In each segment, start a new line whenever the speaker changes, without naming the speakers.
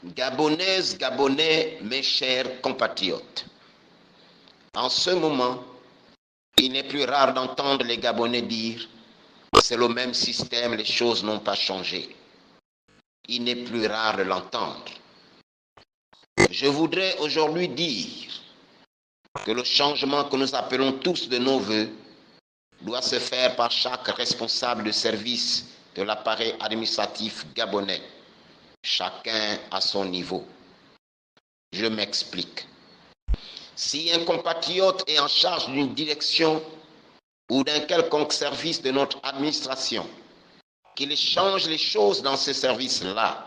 Gabonaises, Gabonais, mes chers compatriotes, en ce moment, il n'est plus rare d'entendre les Gabonais dire « c'est le même système, les choses n'ont pas changé ». Il n'est plus rare de l'entendre. Je voudrais aujourd'hui dire que le changement que nous appelons tous de nos voeux doit se faire par chaque responsable de service de l'appareil administratif gabonais, chacun à son niveau. Je m'explique. Si un compatriote est en charge d'une direction ou d'un quelconque service de notre administration, qu'il change les choses dans ce service-là.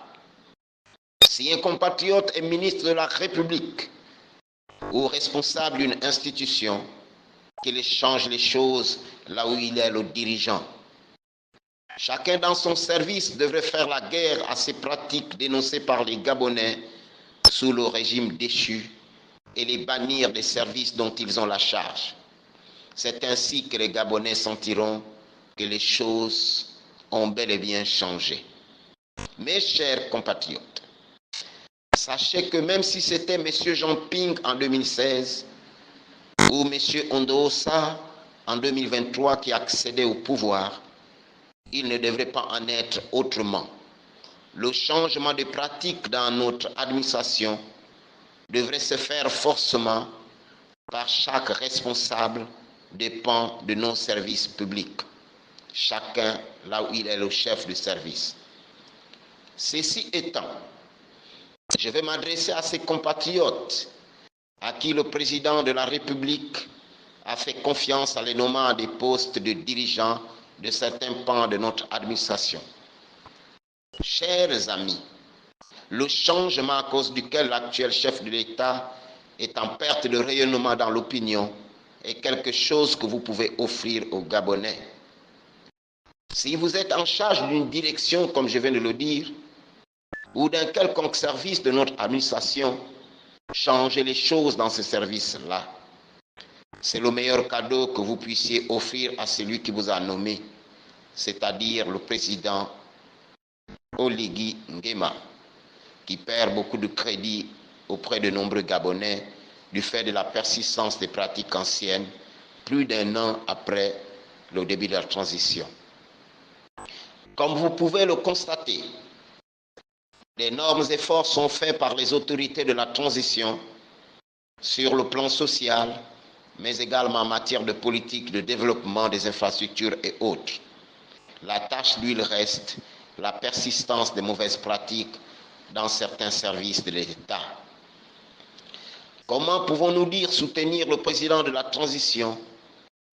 Si un compatriote est ministre de la République ou responsable d'une institution, qu'il change les choses là où il est le dirigeant. Chacun dans son service devrait faire la guerre à ces pratiques dénoncées par les Gabonais sous le régime déchu et les bannir des services dont ils ont la charge. C'est ainsi que les Gabonais sentiront que les choses ont bel et bien changé. Mes chers compatriotes, sachez que même si c'était M. Jean Ping en 2016 ou M. Ondosa en 2023 qui accédait au pouvoir, il ne devrait pas en être autrement. Le changement de pratique dans notre administration devrait se faire forcément par chaque responsable des pans de nos services publics, chacun là où il est le chef de service. Ceci étant, je vais m'adresser à ces compatriotes à qui le président de la République a fait confiance en les nommant à des postes de dirigeants de certains pans de notre administration. Chers amis, le changement à cause duquel l'actuel chef de l'État est en perte de rayonnement dans l'opinion est quelque chose que vous pouvez offrir aux Gabonais. Si vous êtes en charge d'une direction, comme je viens de le dire, ou d'un quelconque service de notre administration, changez les choses dans ce service-là. C'est le meilleur cadeau que vous puissiez offrir à celui qui vous a nommé, c'est-à-dire le président Oligui Nguema, qui perd beaucoup de crédit auprès de nombreux Gabonais du fait de la persistance des pratiques anciennes, plus d'un an après le début de la transition. Comme vous pouvez le constater, d'énormes efforts sont faits par les autorités de la transition sur le plan social, mais également en matière de politique de développement des infrastructures et autres. La tâche, lui, il reste la persistance des mauvaises pratiques dans certains services de l'État. Comment pouvons-nous dire soutenir le président de la transition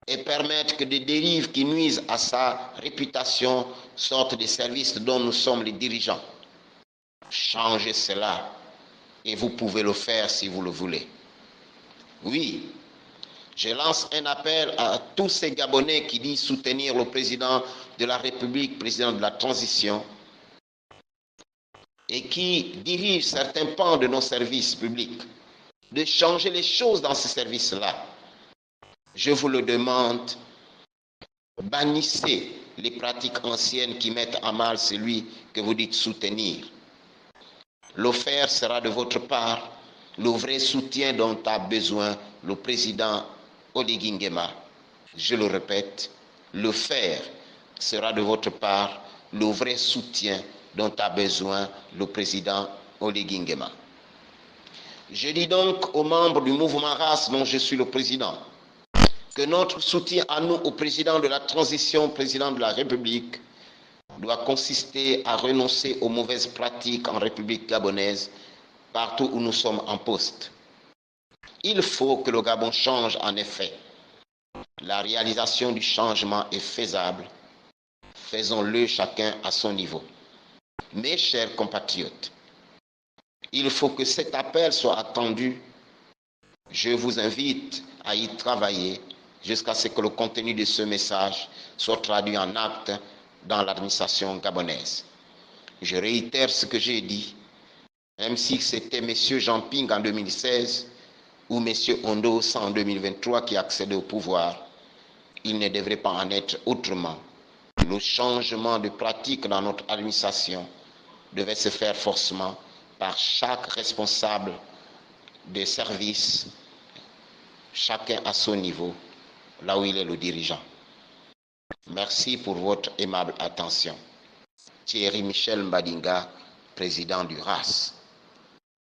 et permettre que des dérives qui nuisent à sa réputation sortent des services dont nous sommes les dirigeants? Changez cela et vous pouvez le faire si vous le voulez. Oui, je lance un appel à tous ces Gabonais qui disent soutenir le président de la République, président de la transition, et qui dirigent certains pans de nos services publics, de changer les choses dans ces services-là. Je vous le demande, bannissez les pratiques anciennes qui mettent à mal celui que vous dites soutenir. Le faire sera de votre part le vrai soutien dont a besoin le président Oligui Nguema. Je le répète, le faire sera de votre part le vrai soutien dont a besoin le président Oligui Nguema. Je dis donc aux membres du mouvement RAS dont je suis le président, que notre soutien à nous, au président de la transition, président de la République, doit consister à renoncer aux mauvaises pratiques en République gabonaise, partout où nous sommes en poste. Il faut que le Gabon change en effet. La réalisation du changement est faisable. Faisons-le chacun à son niveau. Mes chers compatriotes, il faut que cet appel soit attendu. Je vous invite à y travailler jusqu'à ce que le contenu de ce message soit traduit en actes dans l'administration gabonaise. Je réitère ce que j'ai dit, même si c'était M. Jean Ping en 2016 ou M. Ondosa en 2023 qui accédait au pouvoir, il ne devrait pas en être autrement. Le changement de pratique dans notre administration devait se faire forcément par chaque responsable de service, chacun à son niveau, là où il est le dirigeant. Merci pour votre aimable attention. Thierry Michel Mbadinga, président du RAS.